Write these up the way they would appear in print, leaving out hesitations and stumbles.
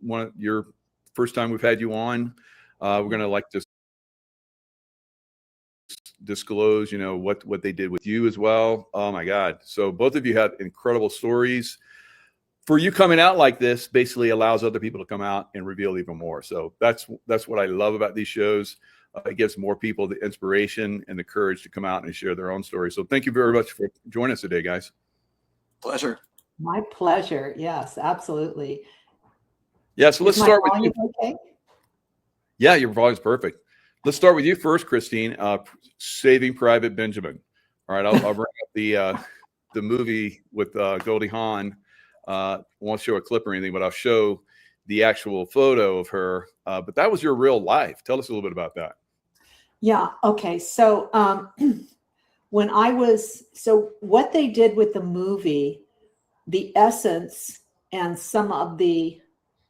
one of your first time we've had you on. We're going to like to disclose, what they did with you as well. Oh my God. So both of you have incredible stories. For you coming out like this basically allows other people to come out and reveal even more. So that's what I love about these shows. It gives more people the inspiration and the courage to come out and share their own stories. So thank you very much for joining us today, guys. Pleasure. My pleasure. Yes, absolutely. Yeah, so let's start with you. Okay? Yeah, your volume's perfect. Let's start with you first, Christine. Saving Private Benjamin. All right, I'll bring up the movie with Goldie Hawn. Won't show a clip or anything, but I'll show the actual photo of her. But that was your real life. Tell us a little bit about that. Yeah. Okay. So what they did with the movie, the essence and some of the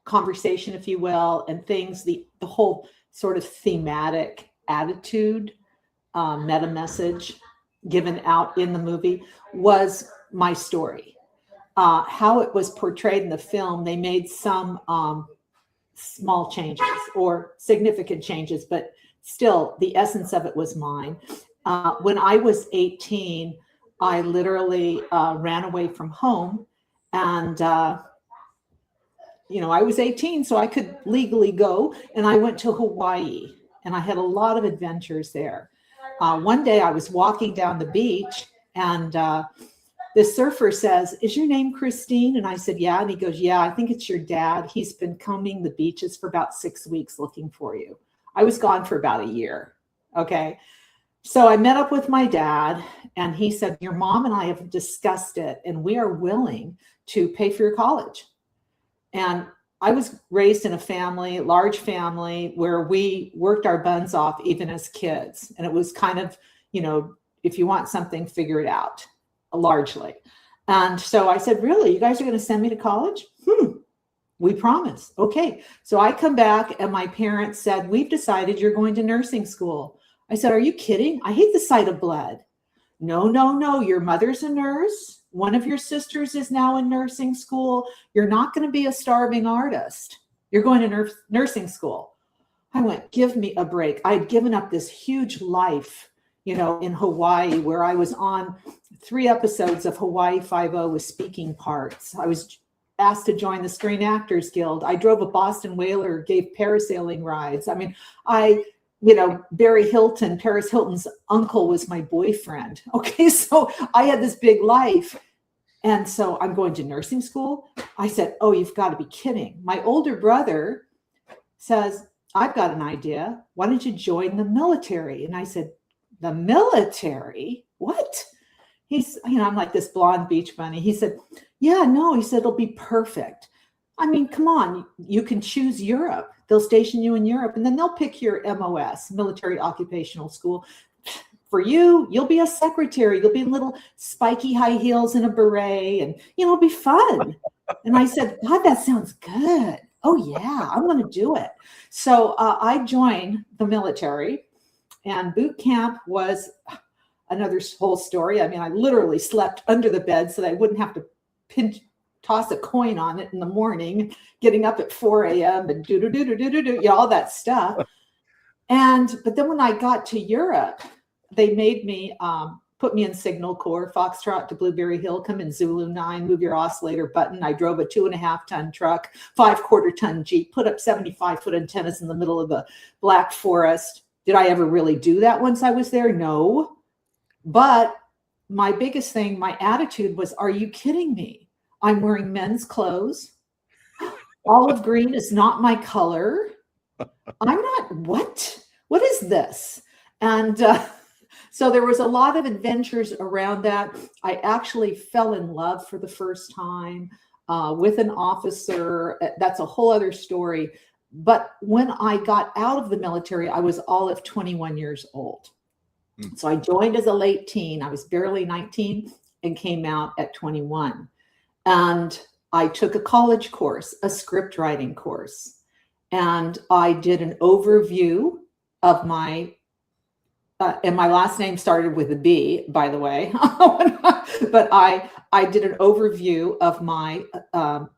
conversation, if you will, and things, the whole sort of thematic attitude, meta message given out in the movie was my story. How it was portrayed in the film, they made some small changes or significant changes, but still the essence of it was mine. When I was 18, I literally ran away from home, and I was 18, so I could legally go, and I went to Hawaii, and I had a lot of adventures there. One day I was walking down the beach, and this surfer says, "Is your name Christine?" And I said, "Yeah." And he goes, "Yeah, I think it's your dad. He's been combing the beaches for about 6 weeks looking for you." I was gone for about a year. Okay. So I met up with my dad, and he said, "Your mom and I have discussed it, and we are willing to pay for your college." And I was raised in a large family, where we worked our buns off even as kids. And it was kind of, if you want something, figure it out, largely. And so I said, "Really, you guys are going to send me to college?" We promise. Okay. So I come back, and my parents said, "We've decided you're going to nursing school." I said, "Are you kidding? I hate the sight of blood." No. Your mother's a nurse. One of your sisters is now in nursing school. You're not going to be a starving artist. You're going to nursing school. I went, give me a break. I had given up this huge life, in Hawaii, where I was on 3 episodes of Hawaii Five-0 with speaking parts. I was asked to join the Screen Actors Guild. I drove a Boston Whaler, gave parasailing rides. I mean, Barry Hilton, Paris Hilton's uncle, was my boyfriend. Okay, so I had this big life. And so I'm going to nursing school. I said, "Oh, you've got to be kidding." My older brother says, "I've got an idea. Why don't you join the military?" And I said, "The military? What?" He's, I'm like this blonde beach bunny. He said, "Yeah, no." He said, "It'll be perfect. I mean, come on, you can choose Europe. They'll station you in Europe, and then they'll pick your MOS, military occupational school. For you, you'll be a secretary. You'll be in little spiky high heels and a beret, and, it'll be fun." And I said, "God, that sounds good. Oh yeah, I'm going to do it." So I joined the military, and boot camp was another whole story. I mean, I literally slept under the bed so that I wouldn't have to toss a coin on it in the morning, getting up at 4 a.m. and all that stuff. But then when I got to Europe, they made me put me in Signal Corps, Foxtrot to Blueberry Hill, come in Zulu 9, move your oscillator button. I drove a 2.5-ton truck, 5/4-ton Jeep, put up 75-foot antennas in the middle of the Black Forest. Did I ever really do that once I was there? No. But my biggest thing, my attitude was, "Are you kidding me? I'm wearing men's clothes. Olive green is not my color. I'm not, what is this?" And so there was a lot of adventures around that. I actually fell in love for the first time with an officer. That's a whole other story. But when I got out of the military, I was all of 21 years old. So I joined as a late teen. I was barely 19 and came out at 21. And I took a college course, a script writing course. And I did an overview of my and my last name started with a B, by the way. But I did an overview of my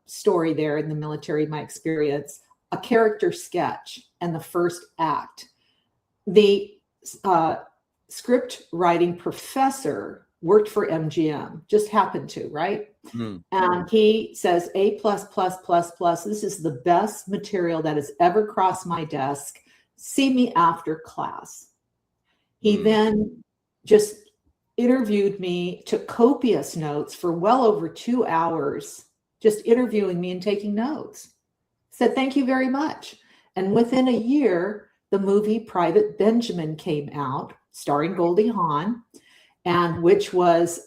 story there in the military, my experience, a character sketch, and the first act. The script writing professor worked for MGM, just happened to, right? And he says, A++++, this is the best material that has ever crossed my desk. See me after class. He then just interviewed me, took copious notes for well over 2 hours, just interviewing me and taking notes. Said, thank you very much. And within a year, the movie Private Benjamin came out, starring Goldie Hawn, and which was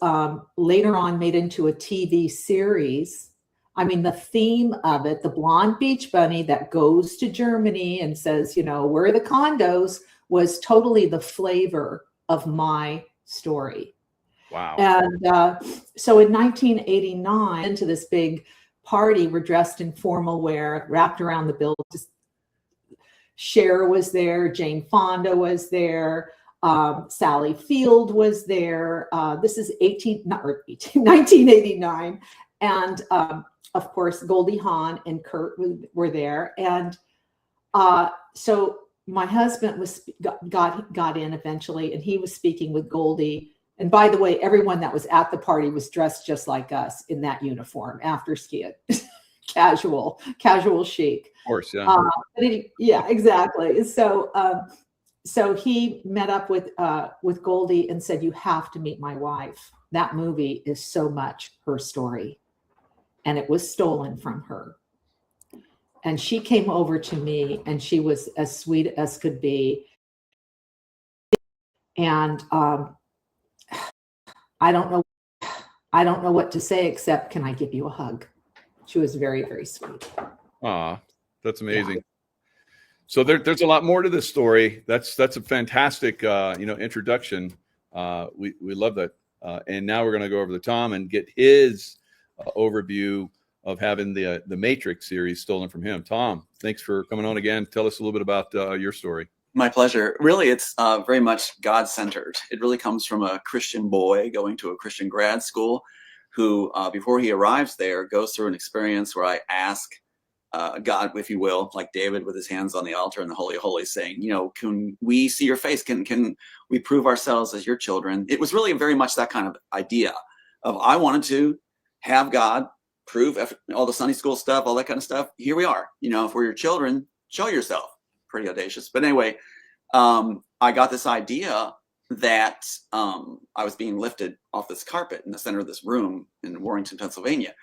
later on made into a TV series. I mean, the theme of it, the blonde beach bunny that goes to Germany and says, you know, where are the condos, was totally the flavor of my story. Wow. And so in 1989, into this big party, we're dressed in formal wear, wrapped around the building. Cher was there, Jane Fonda was there, Sally Field was there. This is 1989. And of course, Goldie Hawn and Kurt were there. And so my husband got in eventually, and he was speaking with Goldie. And by the way, everyone that was at the party was dressed just like us in that uniform, after ski, casual chic. Of course, yeah. Yeah, exactly. So, so he met up with Goldie and said, "You have to meet my wife. That movie is so much her story, and it was stolen from her." And she came over to me, and she was as sweet as could be. And I don't know what to say except, "Can I give you a hug?" She was very, very sweet. That's amazing. Yeah. So there's a lot more to this story. That's a fantastic introduction. We love that. And now we're going to go over to Tom and get his overview of having the Matrix series stolen from him. Tom, thanks for coming on again. Tell us a little bit about your story. My pleasure. Really, it's very much God-centered. It really comes from a Christian boy going to a Christian grad school who, before he arrives there, goes through an experience where I ask God, if you will, like David with his hands on the altar in the Holy of Holies, saying, can we see your face? Can we prove ourselves as your children? It was really very much that kind of idea of, I wanted to have God prove all the Sunday school stuff, all that kind of stuff. Here we are. If we're your children, show yourself. Pretty audacious. But anyway, I got this idea that I was being lifted off this carpet in the center of this room in Warrington, Pennsylvania.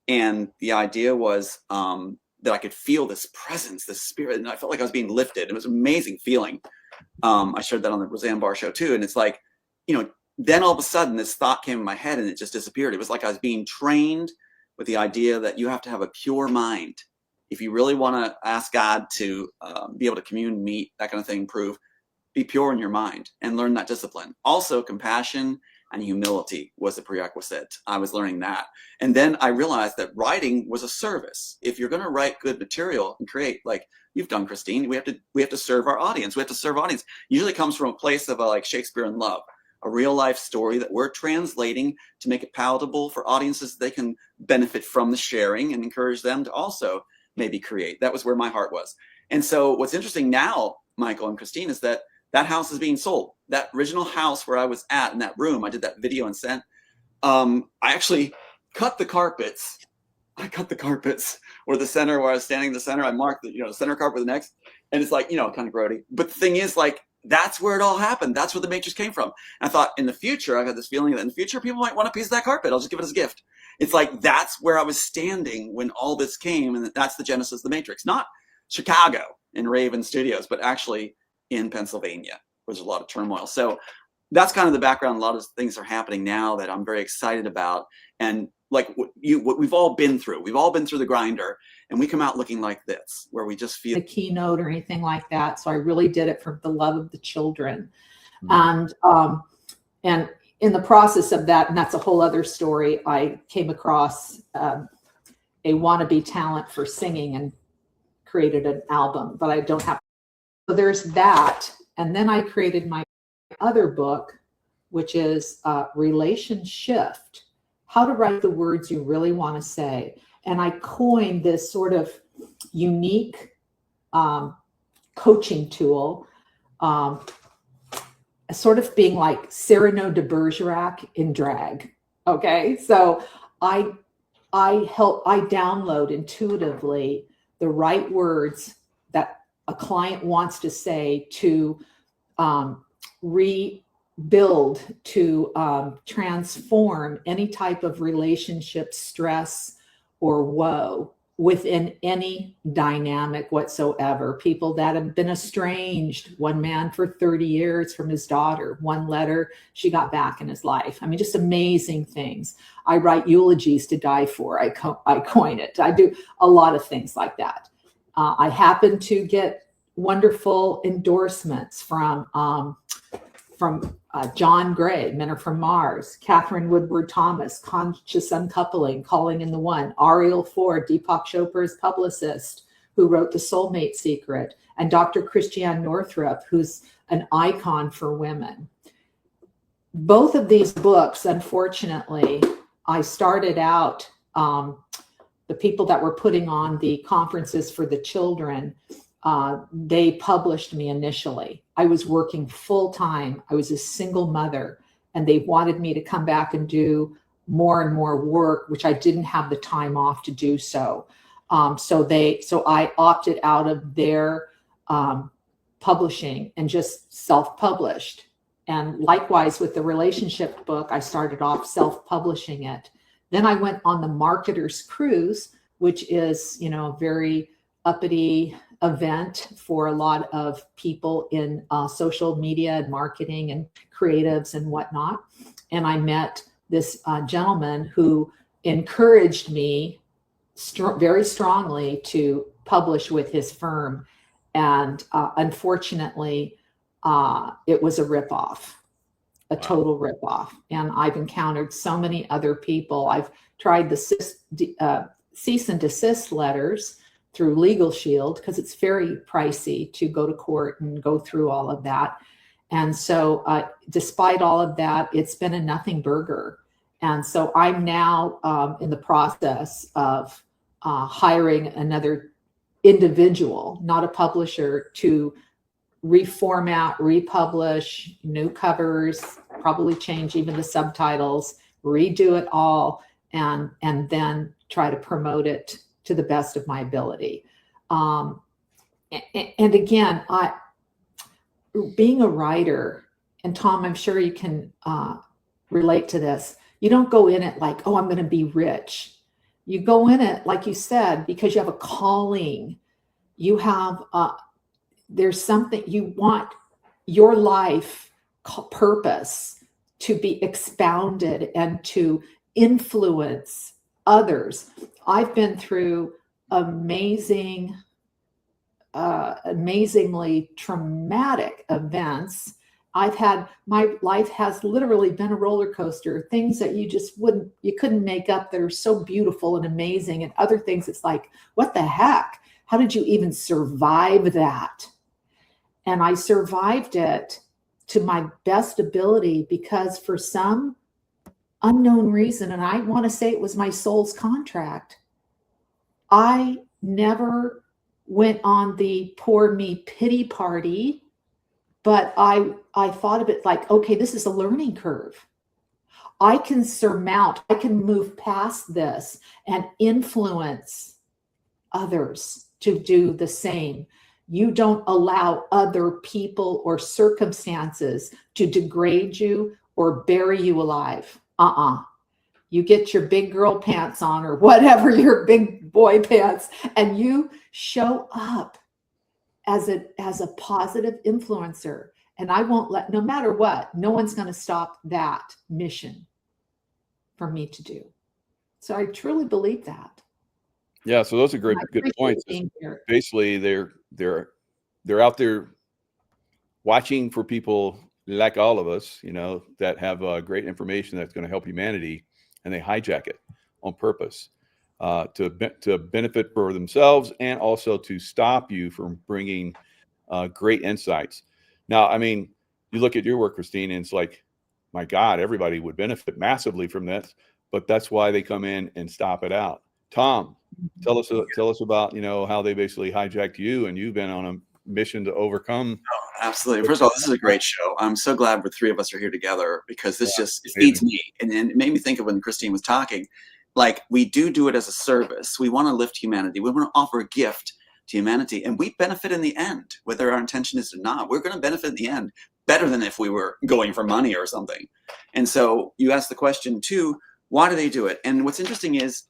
And the idea was that I could feel this presence, this spirit, and I felt like I was being lifted. It was an amazing feeling. I shared that on the Roseanne Barr show too. And it's like, then all of a sudden this thought came in my head and it just disappeared. It was like I was being trained with the idea that you have to have a pure mind. If you really want to ask God to be able to commune, meet, that kind of thing, prove, be pure in your mind and learn that discipline. Also, compassion and humility was a prerequisite. I was learning that. And then I realized that writing was a service. If you're going to write good material and create, like you've done, Christine, we have to serve our audience. We have to serve audience. Usually comes from a place of like Shakespeare in Love, a real life story that we're translating to make it palatable for audiences they can benefit from the sharing and encourage them to also maybe create. That was where my heart was. And so what's interesting now, Michael and Christine, is that house is being sold. That original house where I was at in that room, I did that video and sent. I actually cut the carpets. I cut the carpets where the center, where I was standing in the center, I marked the center carpet with the next. And it's like, kind of grody. But the thing is, like, that's where it all happened. That's where the Matrix came from. And I thought in the future, I've had this feeling that in the future, people might want a piece of that carpet. I'll just give it as a gift. It's like, that's where I was standing when all this came. And that's the genesis of the Matrix, not Chicago in Raven Studios, but actually in Pennsylvania, where there's a lot of turmoil. So that's kind of the background. A lot of things are happening now that I'm very excited about. And like what we've all been through, the grinder, and we come out looking like this, where we just feel a keynote or anything like that. So I really did it for the love of the children. And in the process of that, and that's a whole other story, I came across a wannabe talent for singing and created an album, but I don't have. So there's that. And then I created my other book, which is Relation Shift, How to Write the Words You Really Want to Say. And I coined this sort of unique coaching tool, sort of being like Cyrano de Bergerac in drag. Okay, so I download intuitively the right words that a client wants to say to rebuild, to transform any type of relationship stress or woe within any dynamic whatsoever. People that have been estranged, one man for 30 years from his daughter, one letter she got back in his life. I mean, just amazing things. I write eulogies to die for. I coin it. I do a lot of things like that. I happen to get wonderful endorsements from John Gray, Men Are From Mars, Catherine Woodward Thomas, Conscious Uncoupling, Calling in the One, Ariel Ford, Deepak Chopra's publicist, who wrote The Soulmate Secret, and Dr. Christiane Northrup, who's an icon for women. Both of these books, unfortunately, I started out, the people that were putting on the conferences for the children, they published me initially. I was working full time. I was a single mother, and they wanted me to come back and do more and more work, which I didn't have the time off to do so. So I opted out of their publishing and just self-published. And likewise with the relationship book, I started off self-publishing it. Then I went on the Marketer's Cruise, which is, a very uppity event for a lot of people in social media and marketing and creatives and whatnot. And I met this gentleman who encouraged me very strongly to publish with his firm. And unfortunately, it was a ripoff, a total ripoff. And I've encountered so many other people. I've tried the cease and desist letters through Legal Shield, because it's very pricey to go to court and go through all of that. And so despite all of that, it's been a nothing burger. And so I'm now in the process of hiring another individual, not a publisher, to reformat, republish, new covers, probably change even the subtitles, redo it all, and then try to promote it to the best of my ability. And again, being a writer, and Tom, I'm sure you can relate to this. You don't go in it like, oh, I'm going to be rich. You go in it, like you said, because you have a calling. You have, there's something you want your life purpose to be expounded and to influence others. I've been through amazingly traumatic events. My life has literally been a roller coaster, things that you couldn't make up that are so beautiful and amazing. And other things, it's like, what the heck? How did you even survive that? And I survived it to my best ability because for some unknown reason, and I want to say it was my soul's contract, I never went on the poor me pity party, but I thought of it like, okay, this is a learning curve. I can surmount, I can move past this and influence others to do the same. You don't allow other people or circumstances to degrade you or bury you alive. You get your big girl pants on or whatever, your big boy pants, and you show up as a positive influencer. And I won't let, no matter what, no one's going to stop that mission for me to do. So I truly believe that. Yeah, so those are good points. Basically, they're out there watching for people like all of us, that have great information that's going to help humanity, and they hijack it on purpose to benefit for themselves and also to stop you from bringing great insights. Now, I mean, you look at your work, Christine, and it's like, my God, everybody would benefit massively from this, but that's why they come in and stop it out. Tom, tell us about, how they basically hijacked you, and you've been on a mission to overcome. Absolutely. First of all, this is a great show. I'm so glad the three of us are here together, because this it feeds me. And it made me think of when Christine was talking, like, we do it as a service. We want to lift humanity. We want to offer a gift to humanity, and we benefit in the end, whether our intention is or not. We're going to benefit in the end better than if we were going for money or something. And so you asked the question too, why do they do it? And what's interesting is,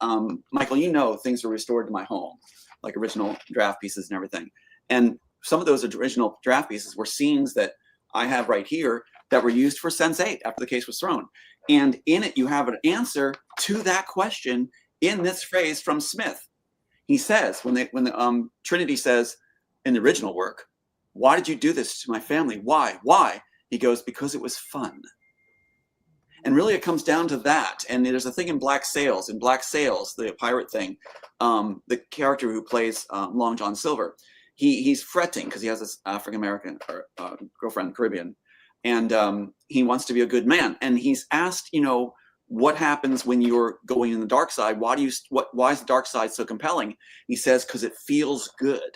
Michael, things were restored to my home, like original draft pieces and everything. And some of those original draft pieces were scenes that I have right here that were used for Sense8 after the case was thrown. And in it, you have an answer to that question in this phrase from Smith. He says, when Trinity says in the original work, why did you do this to my family? Why? He goes, because it was fun. And really it comes down to that. And there's a thing in Black Sails, the pirate thing, the character who plays Long John Silver, he's fretting because he has this African-American girlfriend, Caribbean, and he wants to be a good man. And he's asked, what happens when you're going in the dark side? Why is the dark side so compelling? He says, because it feels good.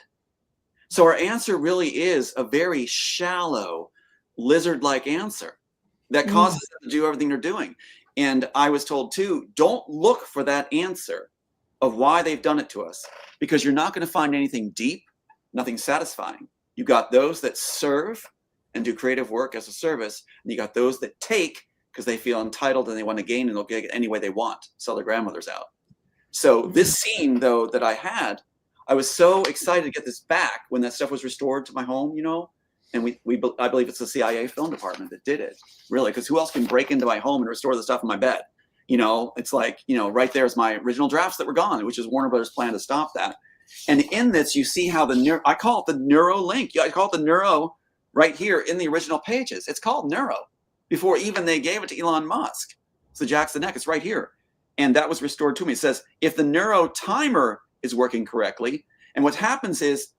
So our answer really is a very shallow, lizard-like answer that causes them to do everything they're doing. And I was told too, don't look for that answer of why they've done it to us, because you're not going to find anything deep, nothing satisfying. You got those that serve and do creative work as a service, and you got those that take because they feel entitled and they want to gain, and they'll get it any way they want, sell their grandmothers out. So this scene, though, that I had, I was so excited to get this back when that stuff was restored to my home, and I believe it's the CIA film department that did it, really, because who else can break into my home and restore the stuff in my bed? It's like, right there is my original drafts that were gone, which is Warner Brothers' plan to stop that. And in this, you see how I call it the neuro link. I call it the neuro right here in the original pages. It's called neuro before even they gave it to Elon Musk. So Jackson Neck, it's right here. And that was restored to me. It says, if the neuro timer is working correctly, and what happens is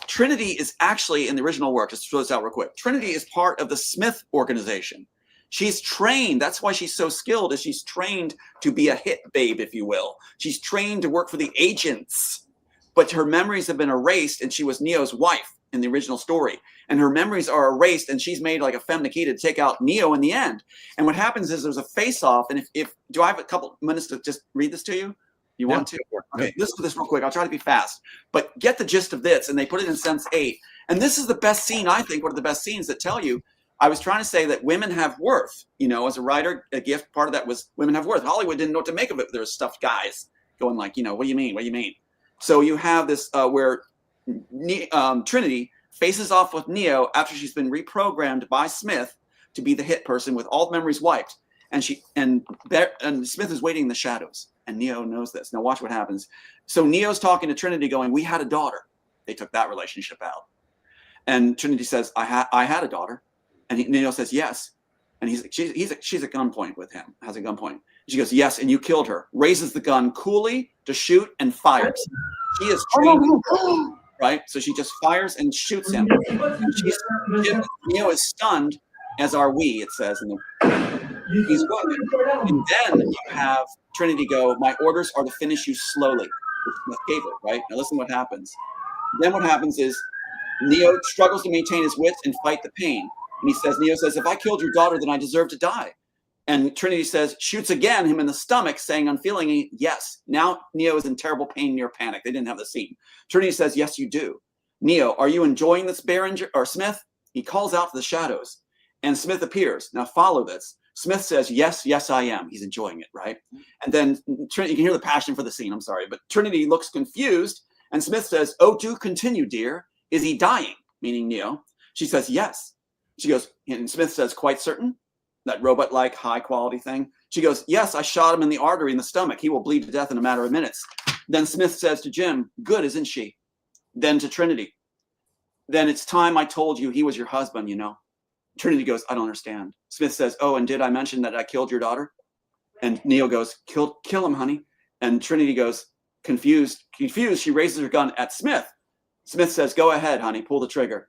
Trinity is actually in the original work, just to throw this out real quick, Trinity is part of the Smith organization. She's trained, that's why she's so skilled, is she's trained to be a hit babe, if you will. She's trained to work for the agents, but her memories have been erased, and she was Neo's wife in the original story. And her memories are erased, and she's made like a Femme Nikita to take out Neo in the end. And what happens is there's a face-off, and if do I have a couple minutes to just read this to you? You want to? Okay, listen to this real quick. I'll try to be fast. But get the gist of this, and they put it in Sense8. And this is the best scene, I think, one of the best scenes that tell you, I was trying to say that women have worth. As a writer, a gift, part of that was women have worth. Hollywood didn't know what to make of it. There were stuffed guys going like, what do you mean? What do you mean? So you have this where Trinity faces off with Neo after she's been reprogrammed by Smith to be the hit person with all the memories wiped. And Smith is waiting in the shadows. And Neo knows this. Now watch what happens. So Neo's talking to Trinity going, we had a daughter. They took that relationship out. And Trinity says, I had a daughter. And Neo says, yes. And she's at gunpoint with him, has a gunpoint. She goes, yes, and you killed her. Raises the gun coolly to shoot and fires. She is trained, right? So she just fires and shoots him. And Neo is stunned, as are we, it says. He's good. And then you have Trinity go, my orders are to finish you slowly. Smith gave it, right? Now listen what happens. Then what happens is Neo struggles to maintain his wits and fight the pain. And Neo says, if I killed your daughter, then I deserve to die. And Trinity says, shoots again him in the stomach, saying unfeelingly, yes. Now Neo is in terrible pain, near panic. They didn't have the scene. Trinity says, yes, you do. Neo, are you enjoying this, Smith? He calls out to the shadows, and Smith appears. Now follow this. Smith says, yes, yes, I am. He's enjoying it, right? And then Trinity, you can hear the passion for the scene, I'm sorry. But Trinity looks confused, and Smith says, oh, do continue, dear. Is he dying? Meaning Neo. She says, yes. She goes, and Smith says, quite certain? That robot-like, high-quality thing. She goes, yes, I shot him in the artery in the stomach. He will bleed to death in a matter of minutes. Then Smith says to Jim, good, isn't she? Then to Trinity, then it's time I told you he was your husband, Trinity goes, I don't understand. Smith says, oh, and did I mention that I killed your daughter? And Neo goes, kill him, honey. And Trinity goes, confused, she raises her gun at Smith. Smith says, go ahead, honey, pull the trigger.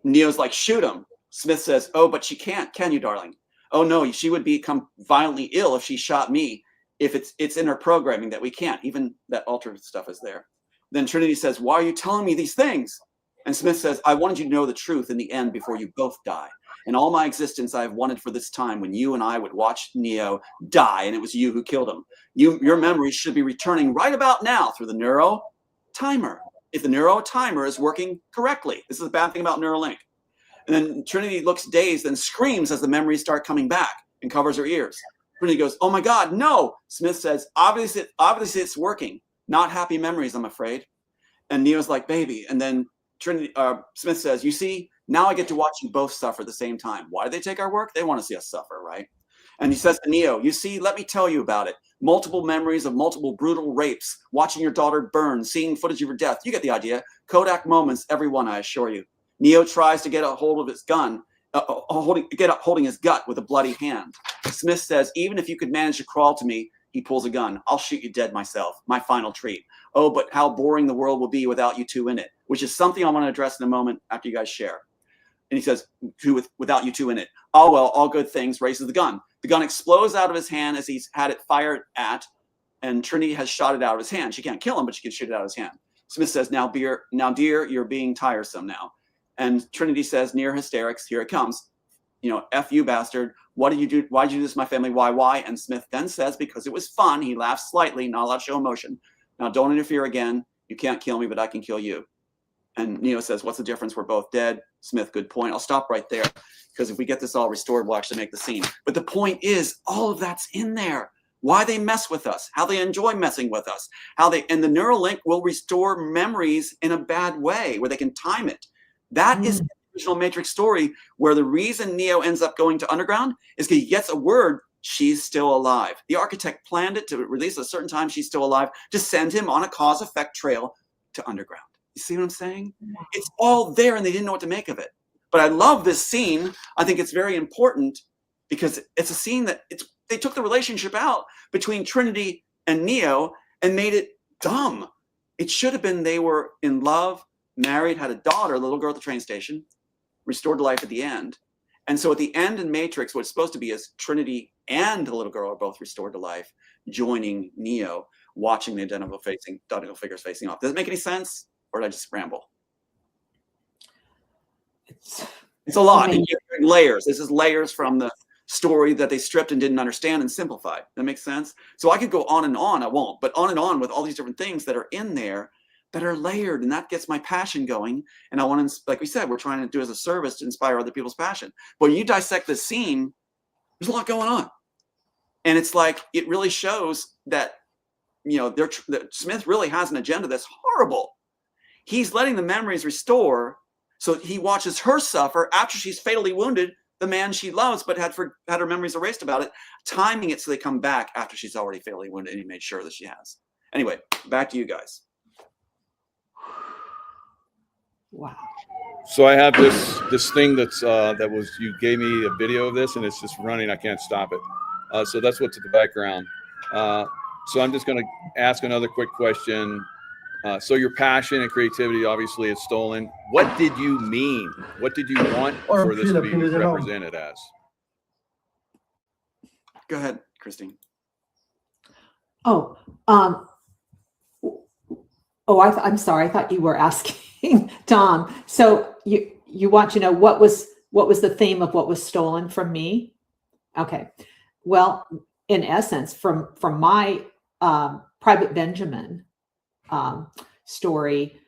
Neo's like, shoot him. Smith says, oh, but she can't, can you, darling? Oh no, she would become violently ill if she shot me. If it's in her programming that we can't, even that altered stuff is there. Then Trinity says, why are you telling me these things? And Smith says, I wanted you to know the truth in the end before you both die. In all my existence, I have wanted for this time when you and I would watch Neo die, and it was you who killed him. Your memories should be returning right about now through the neuro timer. If the neuro timer is working correctly. This is the bad thing about Neuralink. And then Trinity looks dazed and screams as the memories start coming back and covers her ears. Trinity goes, oh my God, no. Smith says, obviously it's working. Not happy memories, I'm afraid. And Neo's like, baby. And then Smith says, you see, now I get to watch you both suffer at the same time. Why do they take our work? They want to see us suffer, right? And he says to Neo, you see, let me tell you about it. Multiple memories of multiple brutal rapes, watching your daughter burn, seeing footage of her death. You get the idea. Kodak moments, everyone, I assure you. Neo tries to get a hold of his gun, holding his gut with a bloody hand. Smith says, even if you could manage to crawl to me, he pulls a gun. I'll shoot you dead myself. My final treat. Oh, but how boring the world will be without you two in it, which is something I want to address in a moment after you guys share. And he says, without you two in it. Oh, well, all good things, raises the gun. The gun explodes out of his hand as he's had it fired at, and Trinity has shot it out of his hand. She can't kill him, but she can shoot it out of his hand. Smith says, now, dear, you're being tiresome now. And Trinity says, near hysterics, here it comes. You know, F you, bastard. What did you do? Why did you do this to my family? Why? And Smith then says, because it was fun. He laughs slightly, not allowed to show emotion. Now, don't interfere again. You can't kill me, but I can kill you. And Neo says, what's the difference? We're both dead. Smith, good point. I'll stop right there, because if we get this all restored, we'll actually make the scene. But the point is, all of that's in there. Why they mess with us, how they enjoy messing with us, and the Neuralink will restore memories in a bad way, where they can time it. That is the original Matrix story, where the reason Neo ends up going to Underground is because he gets a word, she's still alive. The architect planned it to release at a certain time, she's still alive, to send him on a cause-effect trail to Underground. You see what I'm saying? It's all there, and they didn't know what to make of it. But I love this scene. I think it's very important because it's a scene that they took the relationship out between Trinity and Neo and made it dumb. It should have been they were in love, married, had a daughter, a little girl at the train station, restored to life at the end. And so at the end in Matrix, what's supposed to be is Trinity and the little girl are both restored to life, joining Neo, watching the identical figures facing off. Does it make any sense? Or did I just ramble? It's a lot. Layers. This is layers from the story that they stripped and didn't understand and simplified. That makes sense? So I could go on and on. I won't. But on and on with all these different things that are in there that are layered. And that gets my passion going. And I want to, like we said, we're trying to do as a service to inspire other people's passion. But when you dissect this scene, there's a lot going on. And it's like, it really shows that, you know, that Smith really has an agenda that's horrible. He's letting the memories restore, so he watches her suffer after she's fatally wounded the man she loves, but had her memories erased about it, timing it so they come back after she's already fatally wounded, and he made sure that she has. Anyway, back to you guys. Wow. So I have this thing you gave me a video of this, and it's just running. I can't stop it. So that's what's in the background. So I'm just going to ask another quick question. So your passion and creativity obviously is stolen. What did you mean? What did you want for this to be represented as? Go ahead, Christine. I'm sorry. I thought you were asking Tom. So you want to know what was the theme of what was stolen from me? Okay. Well, in essence, from my Private Benjamin story,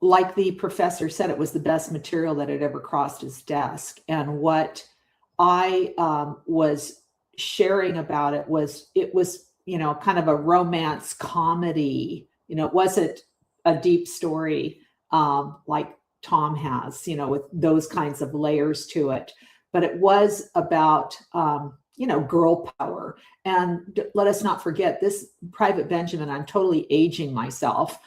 like the professor said, it was the best material that had ever crossed his desk. And what I was sharing about it was, you know, kind of a romance comedy. You know, it wasn't a deep story like Tom has, you know, with those kinds of layers to it. But it was about, you know, girl power. And let us not forget, this Private Benjamin, I'm totally aging myself,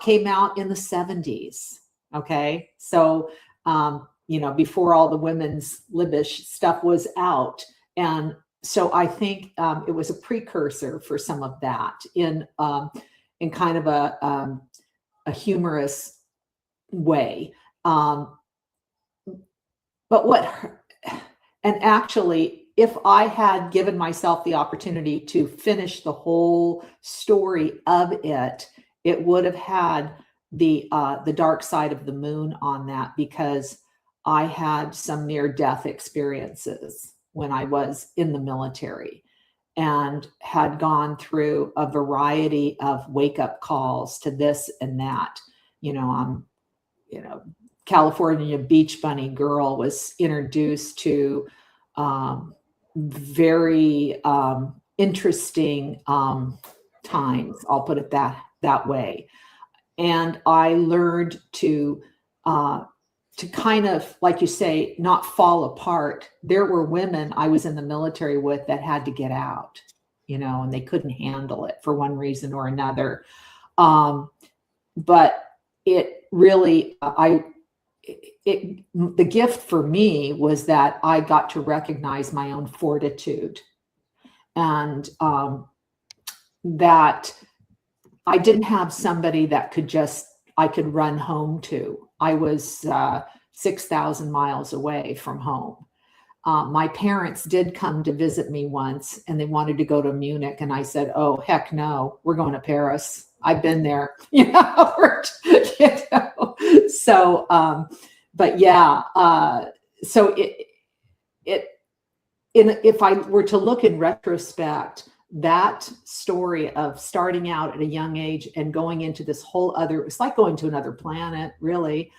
came out in the 70s. Okay. So, you know, before all the women's libbish stuff was out. And so I think it was a precursor for some of that in kind of a humorous way. but and actually, if I had given myself the opportunity to finish the whole story of it, it would have had the dark side of the moon on that, because I had some near-death experiences when I was in the military and had gone through a variety of wake-up calls to this and that. I'm, California Beach Bunny Girl was introduced to very interesting times. I'll put it that way. And I learned to kind of, like you say, not fall apart. There were women I was in the military with that had to get out, and they couldn't handle it for one reason or another. But it really, the gift for me was that I got to recognize my own fortitude, and that I didn't have somebody that I could run home to. I was 6,000 miles away from home. My parents did come to visit me once, and they wanted to go to Munich, and I said, "Oh, heck no, we're going to Paris. I've been there." So, but yeah, so if I were to look in retrospect, that story of starting out at a young age and going into this whole other, it's like going to another planet, really.